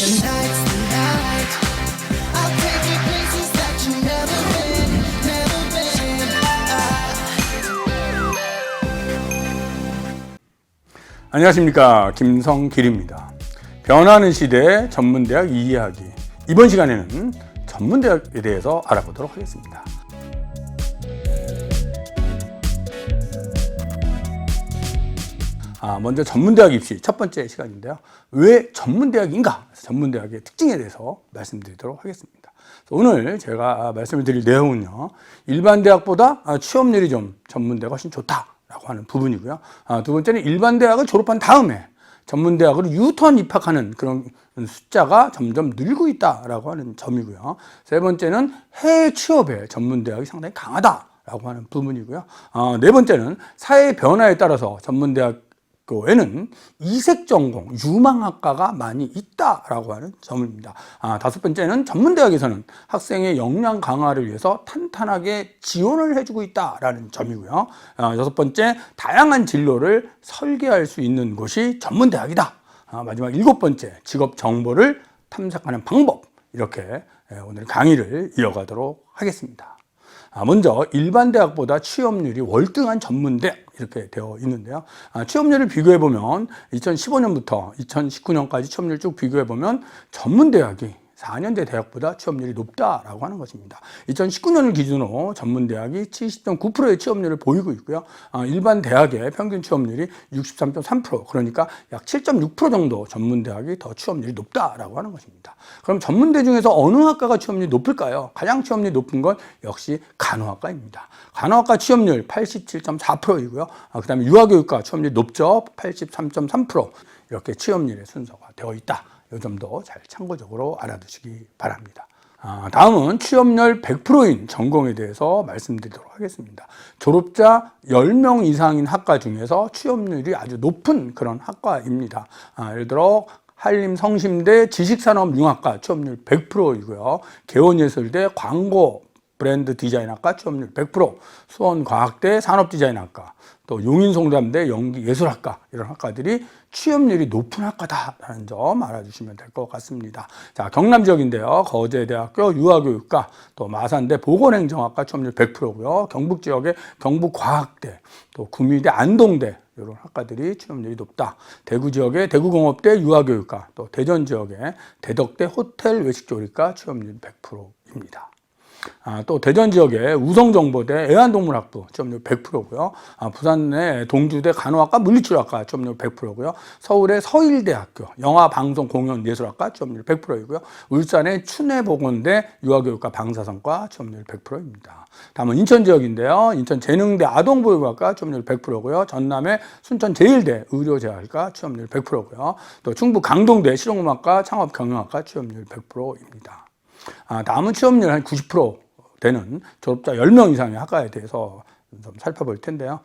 Tonight's the night. I'll take you places that you've never been, never been. 안녕하십니까, 김성길입니다. 변하는 시대 전문대학 이해하기. 이번 시간에는 전문대학에 대해서 알아보도록 하겠습니다. 먼저 전문대학 입시 첫 번째 시간인데요. 왜 전문대학인가? 전문대학의 특징에 대해서 말씀드리도록 하겠습니다. 오늘 제가 말씀을 드릴 내용은요, 일반 대학보다 취업률이 좀 전문대가 훨씬 좋다라고 하는 부분이고요. 두 번째는 일반 대학을 졸업한 다음에 전문대학으로 유턴 입학하는 그런 숫자가 점점 늘고 있다라고 하는 점이고요. 세 번째는 해외 취업에 전문대학이 상당히 강하다라고 하는 부분이고요. 네 번째는 사회 변화에 따라서 전문대학교에는 이색 전공, 유망학과가 많이 있다라고 하는 점입니다. 다섯 번째는 전문대학에서는 학생의 역량 강화를 위해서 탄탄하게 지원을 해주고 있다라는 점이고요. 여섯 번째, 다양한 진로를 설계할 수 있는 곳이 전문대학이다. 마지막 일곱 번째, 직업 정보를 탐색하는 방법. 이렇게 오늘 강의를 이어가도록 하겠습니다. 먼저 일반 대학보다 취업률이 월등한 전문대학 이렇게 되어 있는데요. 취업률을 비교해보면 2015년부터 2019년까지 취업률 쭉 비교해보면 전문대학이 4년제 대학보다 취업률이 높다라고 하는 것입니다. 2019년을 기준으로 전문대학이 70.9%의 취업률을 보이고 있고요. 일반 대학의 평균 취업률이 63.3%, 그러니까 약 7.6% 정도 전문대학이 더 취업률이 높다라고 하는 것입니다. 그럼 전문대 중에서 어느 학과가 취업률이 높을까요? 가장 취업률이 높은 건 역시 간호학과입니다. 간호학과 취업률 87.4%이고요. 그 다음에 유아교육과 취업률이 높죠. 83.3%. 이렇게 취업률의 순서가 되어 있다. 이 점도 잘 참고적으로 알아두시기 바랍니다. 다음은 취업률 100%인 전공에 대해서 말씀드리도록 하겠습니다. 졸업자 10명 이상인 학과 중에서 취업률이 아주 높은 그런 학과입니다. 예를 들어 한림성심대 지식산업융합과 취업률 100%이고요. 개원예술대 광고 브랜드 디자인학과 취업률 100%, 수원과학대 산업디자인학과, 또 용인송담대 연기예술학과, 이런 학과들이 취업률이 높은 학과다라는 점 알아주시면 될 것 같습니다. 자, 경남 지역인데요. 거제대학교 유아교육과, 또 마산대 보건행정학과 취업률 100%고요. 경북 지역의 경북과학대, 또 구미대 안동대, 이런 학과들이 취업률이 높다. 대구 지역의 대구공업대 유아교육과, 또 대전 지역의 대덕대 호텔 외식조리과 취업률 100%입니다. 또 대전 지역의 우성정보대 애완동물학부 취업률 100%고요. 부산의 동주대 간호학과 물리치료학과 취업률 100%고요. 서울의 서일대학교 영화방송공연예술학과 취업률 100%이고요. 울산의 춘해보건대 유아교육과 방사선과 취업률 100%입니다. 다음은 인천 지역인데요. 인천 재능대 아동보육학과 취업률 100%고요. 전남의 순천제일대 의료재활과 취업률 100%고요. 또 충북 강동대 실용음악과 창업경영학과 취업률 100%입니다. 다음은 취업률 한 90% 되는 졸업자 10명 이상의 학과에 대해서 좀 살펴볼 텐데요.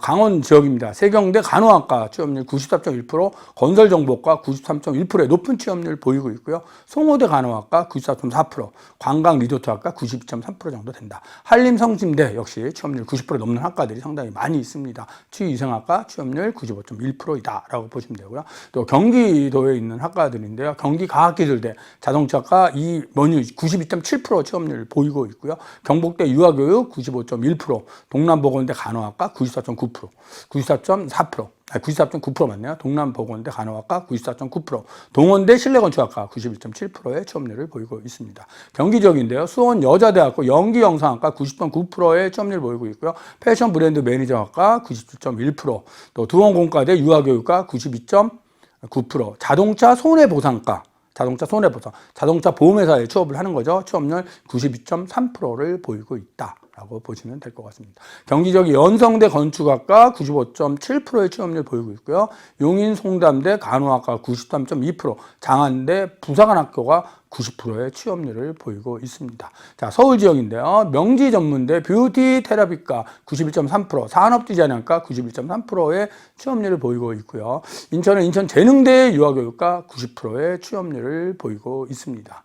강원 지역입니다. 세경대 간호학과 취업률 94.1%, 건설정보과 93.1%의 높은 취업률 보이고 있고요. 송호대 간호학과 94.4%, 관광리조트학과 92.3% 정도 된다. 한림성심대 역시 취업률 90% 넘는 학과들이 상당히 많이 있습니다. 치유위생학과 취업률 95.1%이다라고 보시면 되고요. 또 경기도에 있는 학과들인데요. 경기과학기술대 자동차과 이 면유 92.7% 취업률 보이고 있고요. 경북대 유아교육 95.1%, 동남보건대 간호학과 94.9%, 94.9% 맞네요. 동남보건대 간호학과 94.9%, 동원대 실내건축학과 91.7%의 취업률을 보이고 있습니다. 경기 지역인데요. 수원 여자대학교 연기영상학과 90.9%의 취업률을 보이고 있고요. 패션 브랜드 매니저학과 97.1%, 또 두원공과대 유아교육과 92.9%, 자동차 손해보상과 자동차 보험회사에 취업을 하는 거죠. 취업률 92.3%를 보이고 있다라고 보시면 될 것 같습니다. 경기 지역의 연성대 건축학과 95.7%의 취업률 보이고 있고요. 용인 송담대 간호학과 93.2%, 장안대 부사관학교가 90%의 취업률을 보이고 있습니다. 자, 서울 지역인데요. 명지전문대 뷰티 테라피과 91.3%, 산업디자인학과 91.3%의 취업률을 보이고 있고요. 인천은 인천재능대 유아교육과 90%의 취업률을 보이고 있습니다.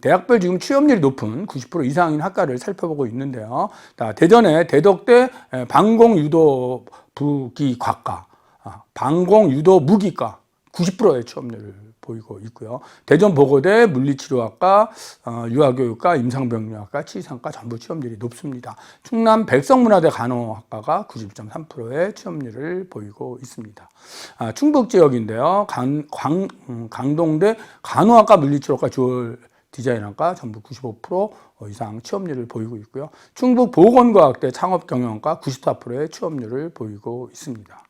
대학별 지금 취업률이 높은 90% 이상인 학과를 살펴보고 있는데요. 자, 대전의 대덕대 방공유도부기과과, 방공유도무기과 90%의 취업률을 보이고 있고요. 대전보고대 물리치료학과, 유아교육과, 임상병리학과, 치의상과 전부 취업률이 높습니다. 충남 백성문화대 간호학과가 92.3%의 취업률을 보이고 있습니다. 충북 지역인데요. 강동대 간호학과, 물리치료학과, 주얼 디자인학과 전부 95% 이상 취업률을 보이고 있고요. 충북 보건과학대 창업경영학과 94%의 취업률을 보이고 있습니다.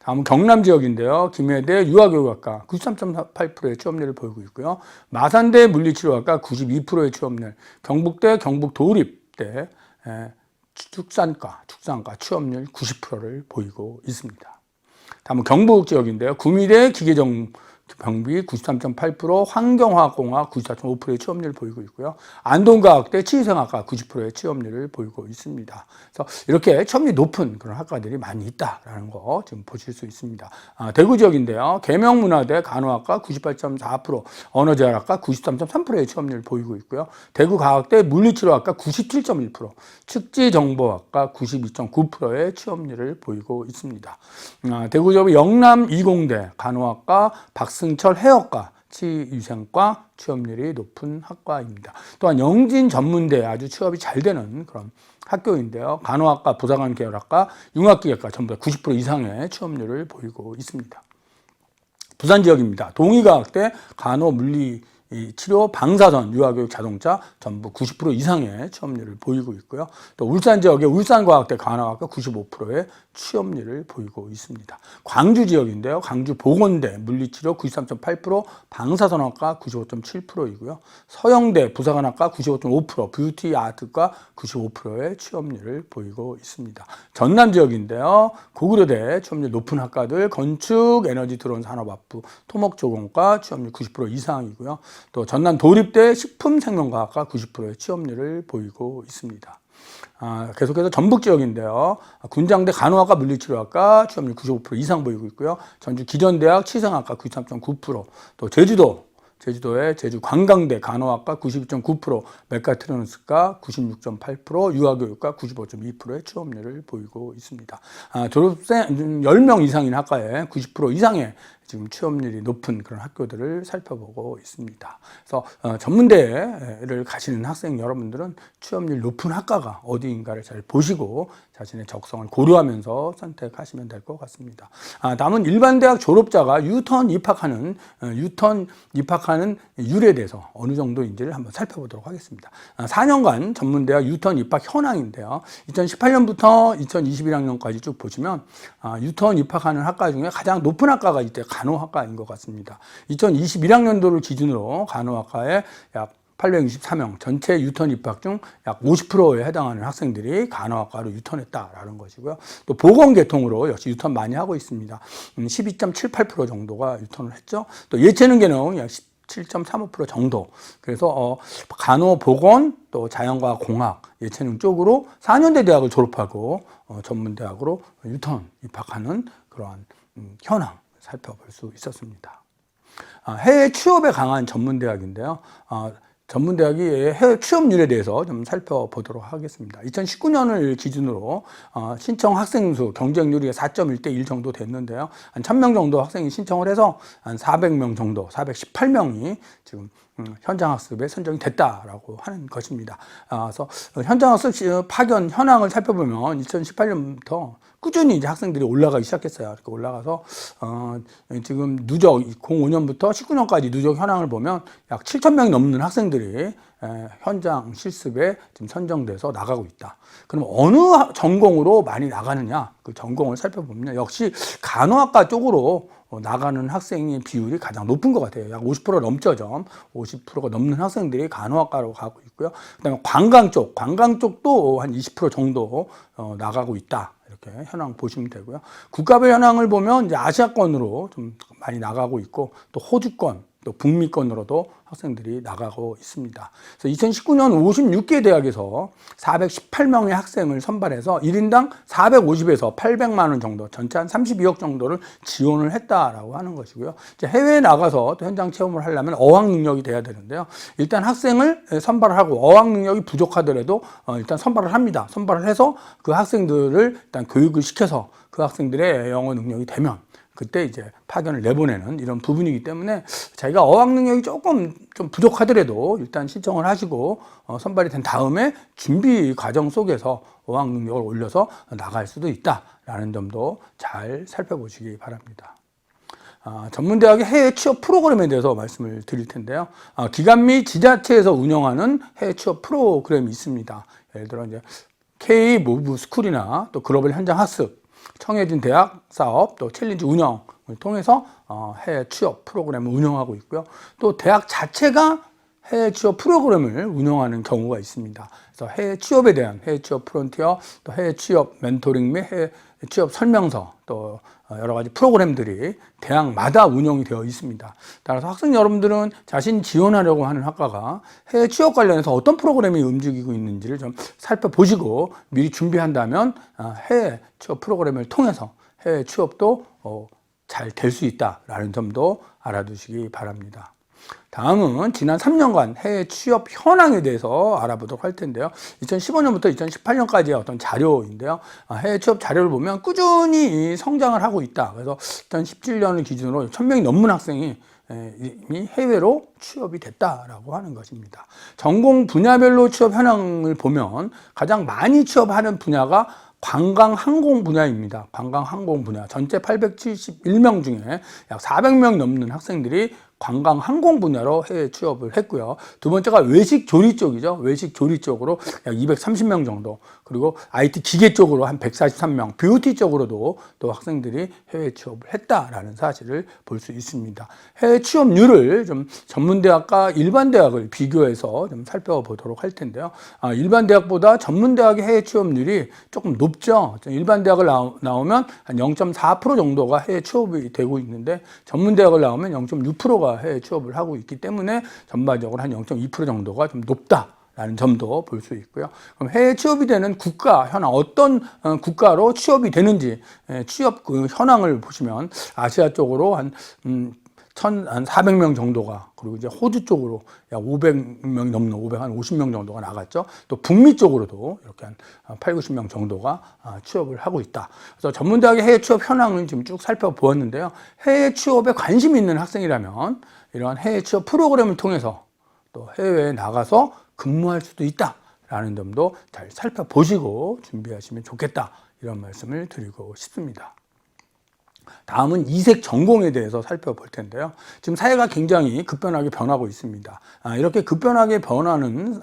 다음은 경남 지역인데요. 김해대 유아교육학과 93.8%의 취업률을 보이고 있고요. 마산대 물리치료학과 92%의 취업률, 경북대 경북도립대 축산과 취업률 90%를 보이고 있습니다. 다음은 경북 지역인데요. 구미대 기계정병비 93.8%, 환경화학공학 94.5%의 취업률을 보이고 있고요. 안동과학대 치의생학과 90%의 취업률을 보이고 있습니다. 그래서 이렇게 취업률이 높은 그런 학과들이 많이 있다라는 거 지금 보실 수 있습니다. 대구 지역인데요. 계명문화대 간호학과 98.4%, 언어재활학과 93.3%의 취업률을 보이고 있고요. 대구과학대 물리치료학과 97.1%, 축지정보학과 92.9%의 취업률을 보이고 있습니다. 대구 지역 영남 이공대 간호학과, 박승철 해역과, 치위생과 취업률이 높은 학과입니다. 또한 영진 전문대 아주 취업이 잘 되는 그런 학교인데요. 간호학과, 부사관 계열학과, 융합기계과 전부 다 90% 이상의 취업률을 보이고 있습니다. 부산 지역입니다. 동의과학대 간호물리 치료, 방사선, 유아교육, 자동차 전부 90% 이상의 취업률을 보이고 있고요. 또 울산 지역의 울산과학대 간호학과 95%의 취업률을 보이고 있습니다. 광주 지역인데요. 광주 보건대 물리치료 93.8%, 방사선학과 95.7%이고요. 서영대 부사관학과 95.5%, 뷰티 아트과 95%의 취업률을 보이고 있습니다. 전남 지역인데요. 고구려대 취업률 높은 학과들 건축, 에너지 드론 산업학부, 토목조공과 취업률 90% 이상이고요. 또 전남 도립대 식품생명과학과 90%의 취업률을 보이고 있습니다. 계속해서 전북 지역인데요. 군장대 간호학과 물리치료학과 취업률 95% 이상 보이고 있고요. 전주 기전대학 치생학과 93.9%, 또 제주도의 제주관광대 간호학과 92.9%, 메카트로닉스과 96.8%, 유아교육과 95.2%의 취업률을 보이고 있습니다. 졸업생 10명 이상인 학과에 90% 이상의 지금 취업률이 높은 그런 학교들을 살펴보고 있습니다. 그래서 전문대를 가시는 학생 여러분들은 취업률 높은 학과가 어디인가를 잘 보시고 자신의 적성을 고려하면서 선택하시면 될 것 같습니다. 남은 일반대학 졸업자가 유턴 입학하는 율에 대해서 어느 정도인지를 한번 살펴보도록 하겠습니다. 4년간 전문대학 유턴 입학 현황인데요. 2018년부터 2021학년까지 쭉 보시면 유턴 입학하는 학과 중에 가장 높은 학과가 이때 간호학과인 것 같습니다. 2021학년도를 기준으로 간호학과에 약 864명, 전체 유턴 입학 중 약 50%에 해당하는 학생들이 간호학과로 유턴했다라는 것이고요. 또 보건계통으로 역시 유턴 많이 하고 있습니다. 12.78% 정도가 유턴을 했죠. 또 예체능계는 약 7.35% 정도. 그래서 간호, 보건, 또 자연과학, 공학, 예체능 쪽으로 4년대 대학을 졸업하고 전문대학으로 유턴 입학하는 그러한 현황 살펴볼 수 있었습니다. 해외 취업에 강한 전문대학인데요. 전문대학이 해외 취업률에 대해서 좀 살펴보도록 하겠습니다. 2019년을 기준으로 신청 학생 수 경쟁률이 4.1대 1 정도 됐는데요. 한 1000명 정도 학생이 신청을 해서 한 400명 정도, 418명이 지금 현장 학습에 선정이 됐다라고 하는 것입니다. 그래서 현장 학습 파견 현황을 살펴보면 2018년부터 꾸준히 이제 학생들이 올라가기 시작했어요. 이렇게 올라가서 지금 누적 05년부터 19년까지 누적 현황을 보면 약 7,000명이 넘는 학생들이 현장 실습에 지금 선정돼서 나가고 있다. 그럼 어느 전공으로 많이 나가느냐? 그 전공을 살펴보면 역시 간호학과 쪽으로 나가는 학생의 비율이 가장 높은 것 같아요. 약 50% 넘죠, 50%가 넘는 학생들이 간호학과로 가고 있고요. 그다음에 관광 쪽도 한 20% 정도 나가고 있다. 이렇게 현황 보시면 되고요. 국가별 현황을 보면 이제 아시아권으로 좀 많이 나가고 있고, 또 호주권, 또 북미권으로도 학생들이 나가고 있습니다. 그래서 2019년 56개 대학에서 418명의 학생을 선발해서 1인당 450에서 800만 원 정도, 전체 한 32억 정도를 지원을 했다라고 하는 것이고요. 이제 해외에 나가서 또 현장 체험을 하려면 어학 능력이 돼야 되는데요. 일단 학생을 선발을 하고 어학 능력이 부족하더라도 일단 선발을 합니다. 선발을 해서 그 학생들을 일단 교육을 시켜서 그 학생들의 영어 능력이 되면 그때 이제 파견을 내보내는 이런 부분이기 때문에 자기가 어학 능력이 조금 좀 부족하더라도 일단 신청을 하시고 선발이 된 다음에 준비 과정 속에서 어학 능력을 올려서 나갈 수도 있다라는 점도 잘 살펴보시기 바랍니다. 전문대학의 해외 취업 프로그램에 대해서 말씀을 드릴 텐데요. 기관 및 지자체에서 운영하는 해외 취업 프로그램이 있습니다. 예를 들어 이제 K 모브 스쿨이나 또 글로벌 현장 학습, 청해진 대학 사업, 또 챌린지 운영을 통해서 해외 취업 프로그램을 운영하고 있고요. 또 대학 자체가 해외 취업 프로그램을 운영하는 경우가 있습니다. 그래서 해외 취업에 대한 해외 취업 프론티어, 또 해외 취업 멘토링 및 해외 취업 설명서, 또 여러 가지 프로그램들이 대학마다 운영이 되어 있습니다. 따라서 학생 여러분들은 자신 지원하려고 하는 학과가 해외 취업 관련해서 어떤 프로그램이 움직이고 있는지를 좀 살펴보시고 미리 준비한다면 해외 취업 프로그램을 통해서 해외 취업도 잘 될 수 있다라는 점도 알아두시기 바랍니다. 다음은 지난 3년간 해외 취업 현황에 대해서 알아보도록 할 텐데요. 2015년부터 2018년까지의 어떤 자료인데요. 해외 취업 자료를 보면 꾸준히 성장을 하고 있다. 그래서 2017년을 기준으로 1000명이 넘는 학생이 이미 해외로 취업이 됐다라고 하는 것입니다. 전공 분야별로 취업 현황을 보면 가장 많이 취업하는 분야가 관광 항공 분야입니다. 관광 항공 분야 전체 871명 중에 약 400명 넘는 학생들이 관광 항공 분야로 해외 취업을 했고요. 두 번째가 외식 조리 쪽이죠. 외식 조리 쪽으로 약 230명 정도, 그리고 IT 기계 쪽으로 한 143명, 뷰티 쪽으로도 또 학생들이 해외 취업을 했다라는 사실을 볼 수 있습니다. 해외 취업률을 좀 전문대학과 일반대학을 비교해서 좀 살펴보도록 할 텐데요. 일반대학보다 전문대학의 해외 취업률이 조금 높죠. 일반대학을 나오면 한 0.4% 정도가 해외 취업이 되고 있는데 전문대학을 나오면 0.6%가 해외 취업을 하고 있기 때문에 전반적으로 한 0.2% 정도가 좀 높다라는 점도 볼 수 있고요. 그럼 해외 취업이 되는 국가 현황, 어떤 국가로 취업이 되는지 취업 그 현황을 보시면 아시아 쪽으로 한 1,400명 정도가, 그리고 이제 호주 쪽으로 약 500명이 넘는 550명 정도가 나갔죠. 또 북미 쪽으로도 이렇게 한 8, 90명 정도가 취업을 하고 있다. 그래서 전문대학의 해외 취업 현황을 지금 쭉 살펴보았는데요. 해외 취업에 관심이 있는 학생이라면 이러한 해외 취업 프로그램을 통해서 또 해외에 나가서 근무할 수도 있다라는 점도 잘 살펴보시고 준비하시면 좋겠다, 이런 말씀을 드리고 싶습니다. 다음은 이색 전공에 대해서 살펴볼 텐데요. 지금 사회가 굉장히 급변하게 변하고 있습니다. 이렇게 급변하게 변하는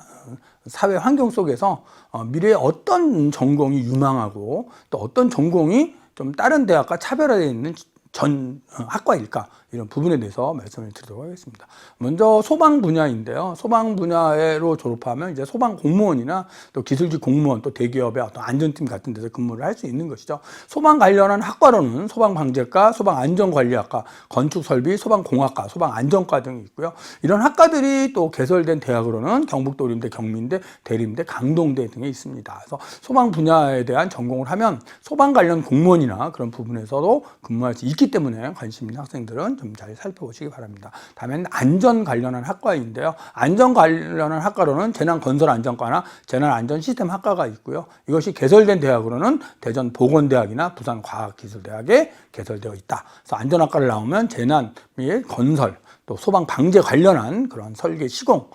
사회 환경 속에서 미래에 어떤 전공이 유망하고 또 어떤 전공이 좀 다른 대학과 차별화되어 있는 전 학과일까, 이런 부분에 대해서 말씀을 드리도록 하겠습니다. 먼저 소방 분야인데요. 소방 분야로 졸업하면 이제 소방 공무원이나 또 기술직 공무원, 또 대기업의 어떤 안전팀 같은 데서 근무를 할 수 있는 것이죠. 소방 관련한 학과로는 소방방재과, 소방안전관리학과, 건축설비, 소방공학과, 소방안전과 등이 있고요. 이런 학과들이 또 개설된 대학으로는 경북도림대, 경민대, 대림대, 강동대 등에 있습니다. 그래서 소방 분야에 대한 전공을 하면 소방 관련 공무원이나 그런 부분에서도 근무할 수 있기 때문에 관심 있는 학생들은 좀 잘 살펴보시기 바랍니다. 다음엔 안전 관련한 학과인데요. 안전 관련한 학과로는 재난건설안전과나 재난안전시스템학과가 있고요. 이것이 개설된 대학으로는 대전보건대학이나 부산과학기술대학에 개설되어 있다. 그래서 안전학과를 나오면 재난 및 건설, 또 소방방재 관련한 그런 설계, 시공,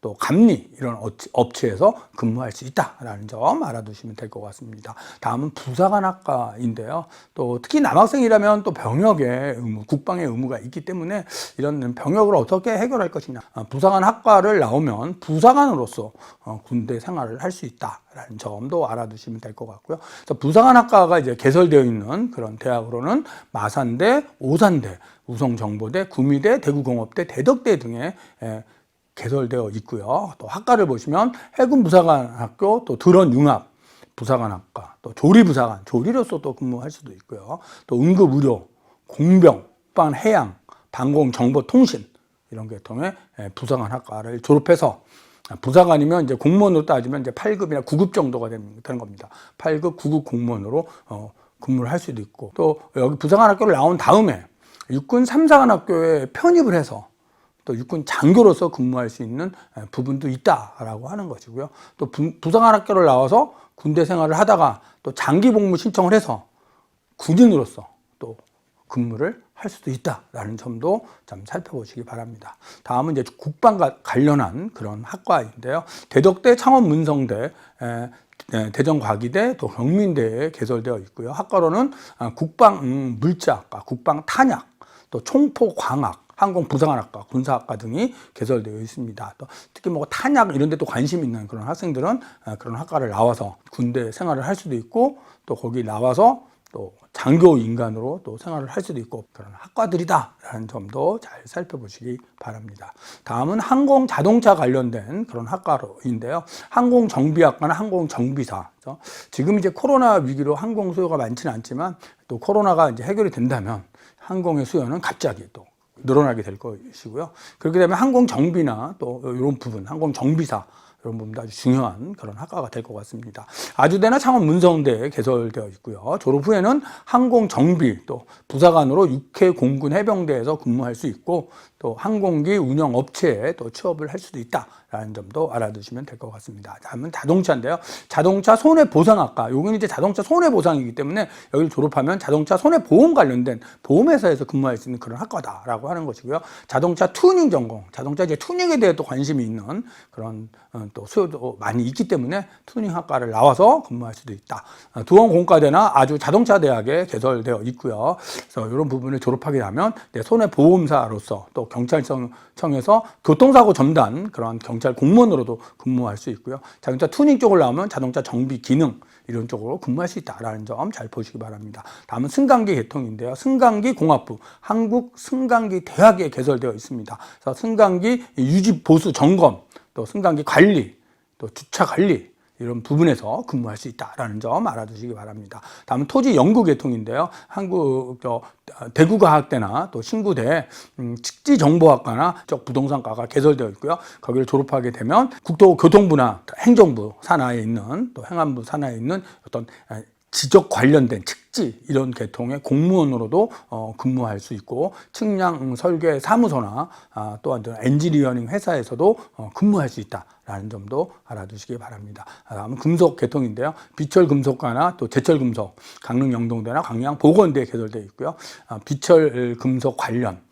또 감리, 이런 업체에서 근무할 수 있다라는 점 알아두시면 될 것 같습니다. 다음은 부사관학과인데요. 또 특히 남학생이라면 또 병역의 의무, 국방의 의무가 있기 때문에 이런 병역을 어떻게 해결할 것이냐. 부사관학과를 나오면 부사관으로서 군대 생활을 할 수 있다라는 점도 알아두시면 될 것 같고요. 그래서 부사관학과가 이제 개설되어 있는 그런 대학으로는 마산대, 오산대, 우성정보대, 구미대, 대구공업대, 대덕대 등의 개설되어 있고요. 또 학과를 보시면 해군부사관학교, 또 드론융합 부사관학과, 또 조리부사관, 조리로서 또 근무할 수도 있고요. 또 응급의료, 공병, 해양, 방공정보통신, 이런 계통의 부사관학과를 졸업해서 부사관이면 이제 공무원으로 따지면 이제 8급이나 9급 정도가 되는 겁니다. 8급, 9급 공무원으로 근무를 할 수도 있고, 또 여기 부사관학교를 나온 다음에 육군 3사관학교에 편입을 해서 또 육군 장교로서 근무할 수 있는 부분도 있다라고 하는 것이고요. 또 부사관학교를 나와서 군대 생활을 하다가 또 장기 복무 신청을 해서 군인으로서 또 근무를 할 수도 있다라는 점도 좀 살펴보시기 바랍니다. 다음은 이제 국방과 관련한 그런 학과인데요. 대덕대, 창원문성대, 대전과기대, 또 경민대에 개설되어 있고요. 학과로는 국방 물자학과, 국방 탄약, 또 총포광학, 항공부상학과, 군사학과 등이 개설되어 있습니다. 또 특히 뭐 탄약 이런 데 또 관심 있는 그런 학생들은 그런 학과를 나와서 군대 생활을 할 수도 있고, 또 거기 나와서 또 장교 인간으로 또 생활을 할 수도 있고, 그런 학과들이다라는 점도 잘 살펴보시기 바랍니다. 다음은 항공 자동차 관련된 그런 학과인데요. 항공정비학과나 항공정비사. 지금 이제 코로나 위기로 항공 수요가 많지는 않지만, 또 코로나가 이제 해결이 된다면 항공의 수요는 갑자기 또 늘어나게 될 것이고요. 그렇게 되면 항공정비나 또 이런 부분, 항공정비사 이런 부분도 아주 중요한 그런 학과가 될 것 같습니다. 아주대나 창원문성대에 개설되어 있고요. 졸업 후에는 항공정비, 또 부사관으로 육해 공군 해병대에서 근무할 수 있고, 또 항공기 운영 업체에 또 취업을 할 수도 있다라는 점도 알아두시면 될 것 같습니다. 다음은 자동차인데요. 자동차 손해보상학과. 여기는 이제 자동차 손해보상이기 때문에 여기를 졸업하면 자동차 손해보험 관련된 보험회사에서 근무할 수 있는 그런 학과다라고 하는 것이고요. 자동차 튜닝 전공, 자동차 이제 튜닝에 대해 또 관심이 있는 그런 또 수요도 많이 있기 때문에 튜닝 학과를 나와서 근무할 수도 있다. 두원공과대나 아주 자동차 대학에 개설되어 있고요. 그래서 이런 부분을 졸업하게 되면 손해보험사로서, 또 경찰청에서 교통사고 전담 그런 경찰 공무원으로도 근무할 수 있고요. 자동차 튜닝 쪽을 나오면 자동차 정비 기능 이런 쪽으로 근무할 수 있다라는 점 잘 보시기 바랍니다. 다음은 승강기 계통인데요. 승강기 공학부, 한국 승강기 대학에 개설되어 있습니다. 그래서 승강기 유지 보수 점검, 또 승강기 관리, 또 주차 관리 이런 부분에서 근무할 수 있다라는 점 알아두시기 바랍니다. 다음은 토지 연구 계통인데요. 한국 대구과학대나 또 신구대 직지정보학과나 부동산과가 개설되어 있고요. 거기를 졸업하게 되면 국토교통부나 행정부 산하에 있는, 또 행안부 산하에 있는 어떤 지적 관련된 측지 이런 계통의 공무원으로도 근무할 수 있고, 측량 설계 사무소나 또한 엔지니어링 회사에서도 근무할 수 있다라는 점도 알아두시기 바랍니다. 다음은 금속 계통인데요. 비철 금속과나 또 제철 금속, 강릉 영동대나 광양 보건대에 개설되어 있고요. 비철 금속 관련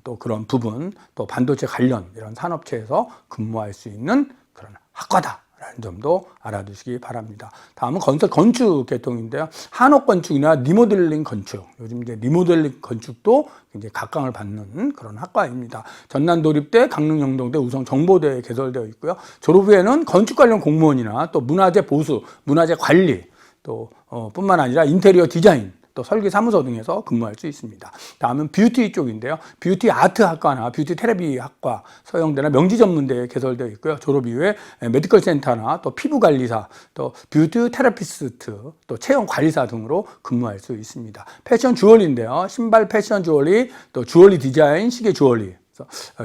또 그런 부분, 또 반도체 관련 이런 산업체에서 근무할 수 있는 그런 학과다 라는 점도 알아두시기 바랍니다. 다음은 건설 건축 계통인데요. 한옥건축이나 리모델링 건축, 요즘 이제 리모델링 건축도 이제 각광을 받는 그런 학과입니다. 전남도립대, 강릉영동대, 우성정보대에 개설되어 있고요. 졸업 후에는 건축 관련 공무원이나 또 문화재 보수, 문화재 관리, 또 뿐만 아니라 인테리어 디자인, 또 설계 사무소 등에서 근무할 수 있습니다. 다음은 뷰티 쪽인데요. 뷰티 아트 학과나 뷰티 테라피 학과, 서영대나 명지전문대에 개설되어 있고요. 졸업 이후에 메디컬 센터나 또 피부 관리사, 또 뷰티 테라피스트, 또 체형 관리사 등으로 근무할 수 있습니다. 패션 주얼리인데요. 신발 패션 주얼리, 또 주얼리 디자인, 시계 주얼리.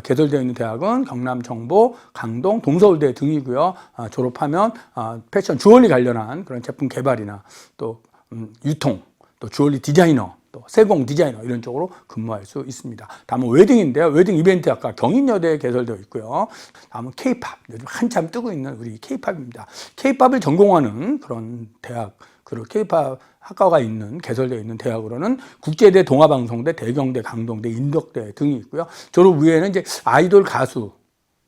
개설되어 있는 대학은 경남 정보, 강동, 동서울대 등이고요. 졸업하면 패션 주얼리 관련한 그런 제품 개발이나 또 유통, 또 주얼리 디자이너, 또 세공 디자이너 이런 쪽으로 근무할 수 있습니다. 다음은 웨딩인데요. 웨딩 이벤트 학과 경인여대에 개설되어 있고요. 다음은 K-팝, 요즘 한참 뜨고 있는 우리 K-팝입니다. K-팝을 전공하는 그런 대학, 그리고 K-팝 학과가 있는, 개설되어 있는 대학으로는 국제대, 동아방송대, 대경대, 강동대, 인덕대 등이 있고요. 졸업 후에는 이제 아이돌 가수,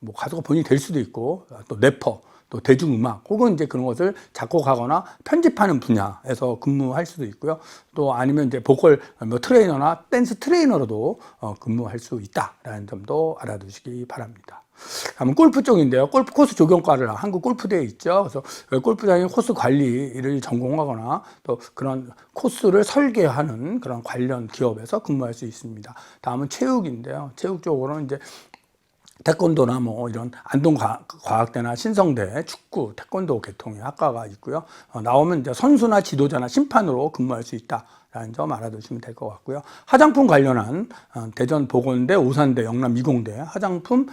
뭐 가수가 본인이 될 수도 있고, 또 래퍼, 또 대중음악 혹은 이제 그런 것을 작곡하거나 편집하는 분야에서 근무할 수도 있고요. 또 아니면 이제 보컬 트레이너나 댄스 트레이너로도 근무할 수 있다라는 점도 알아두시기 바랍니다. 다음은 골프 쪽인데요. 골프 코스 조경과를 한국 골프대에 있죠. 그래서 골프장의 코스 관리를 전공하거나 또 그런 코스를 설계하는 그런 관련 기업에서 근무할 수 있습니다. 다음은 체육인데요. 체육 쪽으로는 이제 태권도나 뭐 이런 안동과학대나 신성대 축구, 태권도 계통의 학과가 있고요. 나오면 이제 선수나 지도자나 심판으로 근무할 수 있다라는 점 알아두시면 될 것 같고요. 화장품 관련한 대전 보건대, 오산대, 영남 이공대 화장품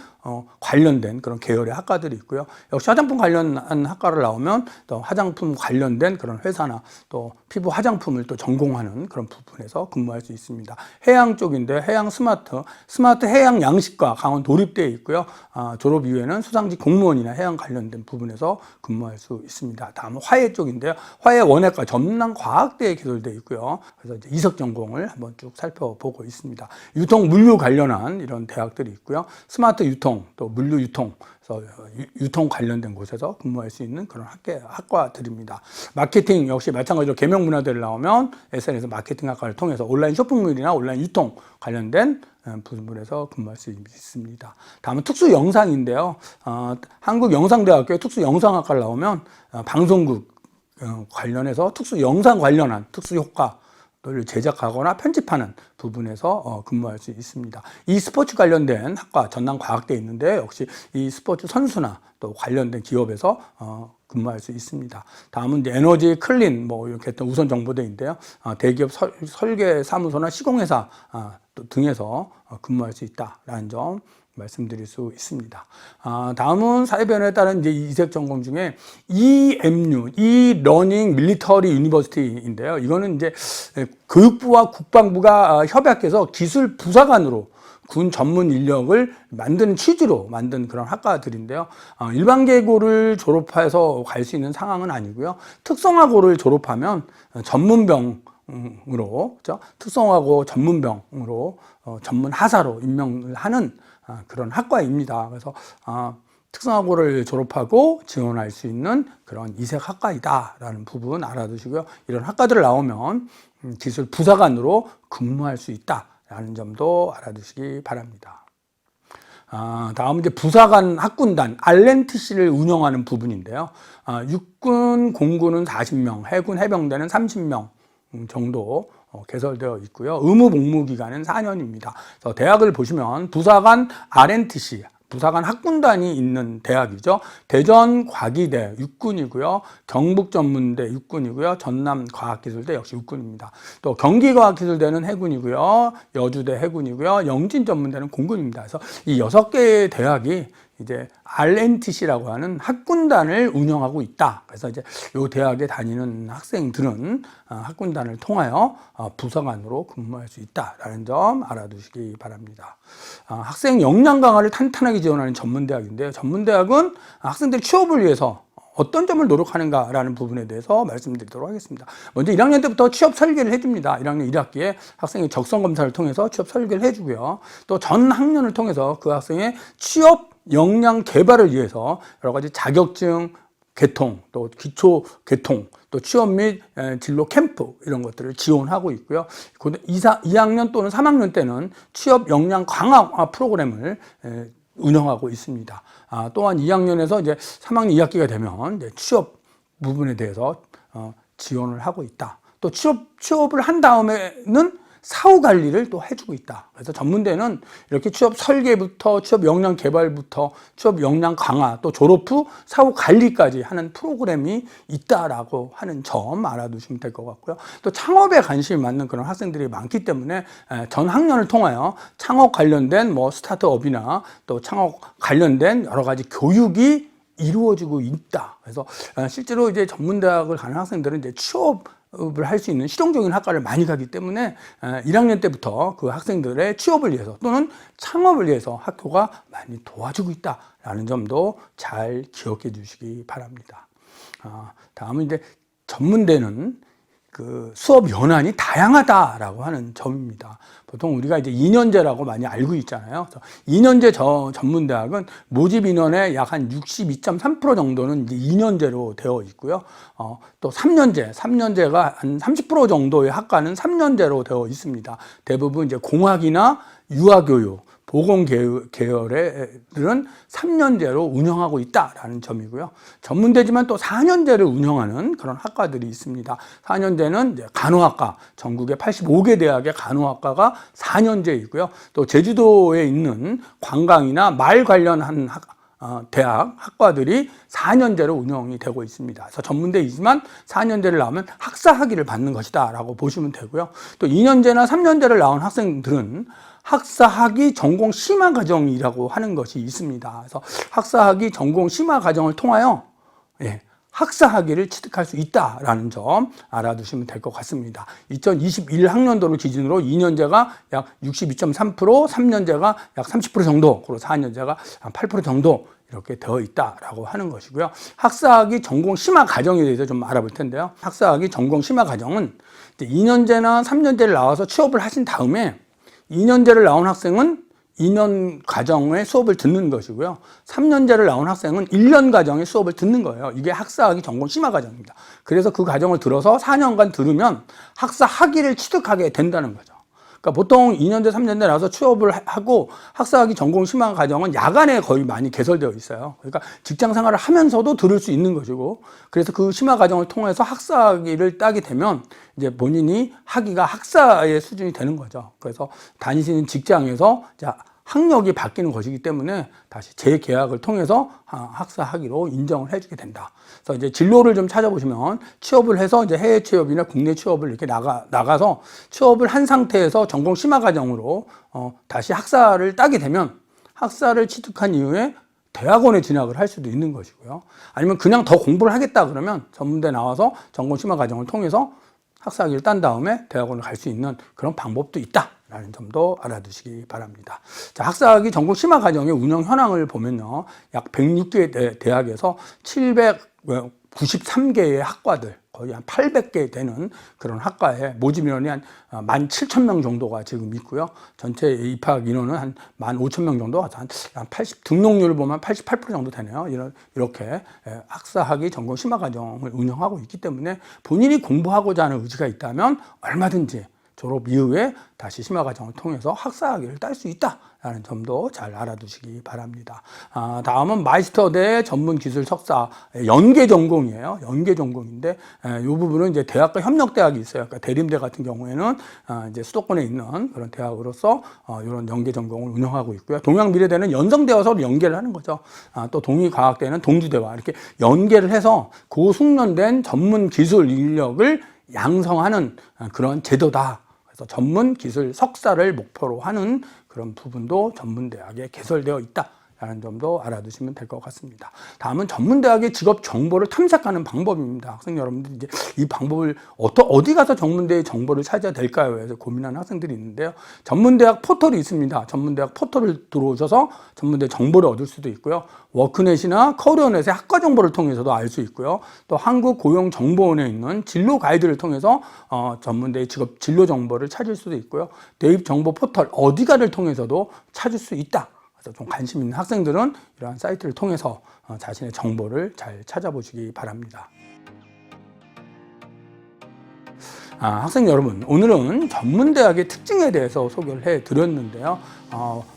관련된 그런 계열의 학과들이 있고요. 역시 화장품 관련한 학과를 나오면 또 화장품 관련된 그런 회사나 또 피부 화장품을 또 전공하는 그런 부분에서 근무할 수 있습니다. 해양 쪽인데 해양 스마트 해양 양식과 강원 도립대에 있고요. 졸업 이후에는 수상직 공무원이나 해양 관련된 부분에서 근무할 수 있습니다. 다음은 화해 쪽인데요. 화해 원예과 전남과학대에 개설되어 있고요. 그래서 이제 이석 전공을 한번 쭉 살펴보고 있습니다. 유통 물류 관련한 이런 대학들이 있고요. 스마트 유통, 또 물류 유통, 그래서 유통 관련된 곳에서 근무할 수 있는 그런 학과들입니다. 마케팅 역시 마찬가지로 계명 문화대를 나오면 SNS 마케팅 학과를 통해서 온라인 쇼핑몰이나 온라인 유통 관련된 부분에서 근무할 수 있습니다. 다음은 특수 영상인데요. 한국영상대학교의 특수 영상학과를 나오면 방송국 관련해서 특수 영상 관련한 특수 효과를 제작하거나 편집하는 부분에서 근무할 수 있습니다. 이 스포츠 관련된 학과 전남과학대에 있는데 역시 이 스포츠 선수나 또 관련된 기업에서 근무할 수 있습니다. 다음은 이제 에너지 클린 뭐 이렇게 우선 정보대인데요. 대기업 설계 사무소나 시공회사 등에서 근무할 수 있다라는 점 말씀드릴 수 있습니다. 다음은 사회변화에 따른 이제 이색 전공 중에 EMU, E-Learning Military University인데요. 이거는 이제 교육부와 국방부가 협약해서 기술 부사관으로 군 전문 인력을 만드는 취지로 만든 그런 학과들인데요. 일반계고를 졸업해서 갈 수 있는 상황은 아니고요. 특성화고를 졸업하면 전문병으로, 그렇죠? 특성화고 전문병으로 전문 하사로 임명을 하는 그런 학과입니다. 그래서 특성화고를 졸업하고 지원할 수 있는 그런 이색 학과이다라는 부분 알아두시고요. 이런 학과들을 나오면 기술 부사관으로 근무할 수 있다라는 점도 알아두시기 바랍니다. 다음은 이제 부사관 학군단 RNTC를 운영하는 부분인데요. 육군, 공군은 40명, 해군, 해병대는 30명 정도 개설되어 있고요. 의무 복무 기간은 4년입니다. 그래서 대학을 보시면 부사관 RNTC, 부사관 학군단이 있는 대학이죠. 대전 과기대 육군이고요. 경북전문대 육군이고요. 전남과학기술대 역시 육군입니다. 또 경기과학기술대는 해군이고요. 여주대 해군이고요. 영진전문대는 공군입니다. 그래서 이 6개의 대학이 이제 RNTC라고 하는 학군단을 운영하고 있다. 그래서 이제 이 대학에 다니는 학생들은 학군단을 통하여 부사관으로 근무할 수 있다라는 점 알아두시기 바랍니다. 학생 역량 강화를 탄탄하게 지원하는 전문대학인데요. 전문대학은 학생들의 취업을 위해서 어떤 점을 노력하는가라는 부분에 대해서 말씀드리도록 하겠습니다. 먼저 1학년 때부터 취업 설계를 해줍니다. 1학년 1학기에 학생의 적성 검사를 통해서 취업 설계를 해주고요. 또 전 학년을 통해서 그 학생의 취업 역량 개발을 위해서 여러 가지 자격증 개통, 또 기초 개통, 또 취업 및 진로 캠프 이런 것들을 지원하고 있고요. 2학년 또는 3학년 때는 취업 역량 강화 프로그램을 운영하고 있습니다. 또한 2학년에서 이제 3학년 2학기가 되면 이제 취업 부분에 대해서 지원을 하고 있다. 또 취업을 한 다음에는 사후 관리를 또 해주고 있다. 그래서 전문대는 이렇게 취업 설계부터 취업 역량 개발부터 취업 역량 강화 또 졸업 후 사후 관리까지 하는 프로그램이 있다라고 하는 점 알아두시면 될 것 같고요. 또 창업에 관심이 많은 그런 학생들이 많기 때문에 전 학년을 통하여 창업 관련된 뭐 스타트업이나 또 창업 관련된 여러 가지 교육이 이루어지고 있다. 그래서 실제로 이제 전문대학을 가는 학생들은 이제 취업을 할 수 있는 실용적인 학과를 많이 가기 때문에 1학년 때부터 그 학생들의 취업을 위해서 또는 창업을 위해서 학교가 많이 도와주고 있다라는 점도 잘 기억해 주시기 바랍니다. 다음은 이제 전문대는 그 수업 연한이 다양하다라고 하는 점입니다. 보통 우리가 이제 2년제라고 많이 알고 있잖아요. 2년제 전문대학은 모집 인원의 약 한 62.3% 정도는 이제 2년제로 되어 있고요. 또 3년제가 한 30% 정도의 학과는 3년제로 되어 있습니다. 대부분 이제 공학이나 유아교육, 보건 계열들은 3년제로 운영하고 있다라는 점이고요. 전문대지만 또 4년제를 운영하는 그런 학과들이 있습니다. 4년제는 이제 간호학과, 전국의 85개 대학의 간호학과가 4년제이고요. 또 제주도에 있는 관광이나 말 관련한 대학, 학과들이 4년제로 운영이 되고 있습니다. 그래서 전문대이지만 4년제를 나오면 학사학위를 받는 것이다 라고 보시면 되고요. 또 2년제나 3년제를 나온 학생들은 학사학위 전공 심화 과정이라고 하는 것이 있습니다. 그래서 학사학위 전공 심화 과정을 통하여 학사학위를 취득할 수 있다라는 점 알아두시면 될 것 같습니다. 2021학년도를 기준으로 2년제가 약 62.3%, 3년제가 약 30% 정도, 그리고 4년제가 한 8% 정도 이렇게 되어 있다라고 하는 것이고요. 학사학위 전공 심화 과정에 대해서 좀 알아볼 텐데요. 학사학위 전공 심화 과정은 2년제나 3년제를 나와서 취업을 하신 다음에 2년제를 나온 학생은 2년 과정의 수업을 듣는 것이고요. 3년제를 나온 학생은 1년 과정의 수업을 듣는 거예요. 이게 학사학위 전공 심화 과정입니다. 그래서 그 과정을 들어서 4년간 들으면 학사 학위를 취득하게 된다는 거죠. 그러니까 보통 2년제, 3년제 나와서 취업을 하고 학사학위 전공 심화 과정은 야간에 거의 많이 개설되어 있어요. 그러니까 직장 생활을 하면서도 들을 수 있는 것이고, 그래서 그 심화 과정을 통해서 학사학위를 따게 되면 이제 본인이 학위가 학사의 수준이 되는 거죠. 그래서 다니시는 직장에서 학력이 바뀌는 것이기 때문에 다시 재계약을 통해서 학사 학위로 인정을 해주게 된다. 그래서 이제 진로를 좀 찾아보시면 취업을 해서 이제 해외 취업이나 국내 취업을 이렇게 나가서 취업을 한 상태에서 전공 심화 과정으로 다시 학사를 따게 되면 학사를 취득한 이후에 대학원에 진학을 할 수도 있는 것이고요. 아니면 그냥 더 공부를 하겠다 그러면 전문대 나와서 전공 심화 과정을 통해서 학사학위를 딴 다음에 대학원을 갈 수 있는 그런 방법도 있다라는 점도 알아두시기 바랍니다. 자, 학사학위 전공 심화 과정의 운영 현황을 보면요. 약 106개 대학에서 793개의 학과들, 거의 한 800개 되는 그런 학과에 모집 인원이 한 17,000명 정도가 지금 있고요. 전체 입학 인원은 한 15,000명 정도, 한 80, 등록률을 보면 88% 정도 되네요. 이렇게 학사학위 전공 심화 과정을 운영하고 있기 때문에 본인이 공부하고자 하는 의지가 있다면 얼마든지 졸업 이후에 다시 심화 과정을 통해서 학사학위를 딸 수 있다라는 점도 잘 알아두시기 바랍니다. 다음은 마이스터대 전문기술 석사 연계 전공이에요. 연계 전공인데 이 부분은 이제 대학과 협력대학이 있어요. 그러니까 대림대 같은 경우에는 이제 수도권에 있는 그런 대학으로서 이런 연계 전공을 운영하고 있고요. 동양미래대는 연성대와 서로 연계를 하는 거죠. 또 동의과학대는 동주대와 이렇게 연계를 해서 고숙련된 전문기술 인력을 양성하는 그런 제도다. 그래서 전문 기술 석사를 목표로 하는 그런 부분도 전문대학에 개설되어 있다라는 점도 알아두시면 될 것 같습니다. 다음은 전문대학의 직업 정보를 탐색하는 방법입니다. 학생 여러분들 이제 이 방법을 어디 가서 전문대의 정보를 찾아야 될까요? 해서 고민하는 학생들이 있는데요. 전문대학 포털이 있습니다. 전문대학 포털을 들어오셔서 전문대 정보를 얻을 수도 있고요. 워크넷이나 커리어넷의 학과 정보를 통해서도 알 수 있고요. 또 한국고용정보원에 있는 진로 가이드를 통해서 전문대의 직업 진로 정보를 찾을 수도 있고요. 대입 정보 포털 어디가를 통해서도 찾을 수 있다. 그래서 좀 관심 있는 학생들은 이러한 사이트를 통해서 자신의 정보를 잘 찾아보시기 바랍니다. 학생 여러분, 오늘은 전문대학의 특징에 대해서 소개를 해드렸는데요.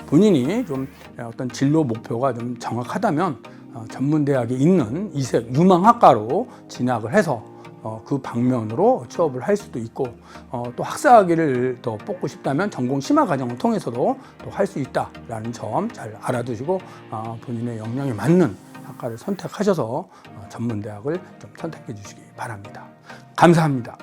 본인이 좀 어떤 진로 목표가 좀 정확하다면 전문대학에 있는 이색 유망학과로 진학을 해서 그 방면으로 취업을 할 수도 있고, 또 학사학위를 더 뽑고 싶다면 전공 심화 과정을 통해서도 또 할 수 있다라는 점 잘 알아두시고 본인의 역량에 맞는 학과를 선택하셔서 전문대학을 좀 선택해 주시기 바랍니다. 감사합니다.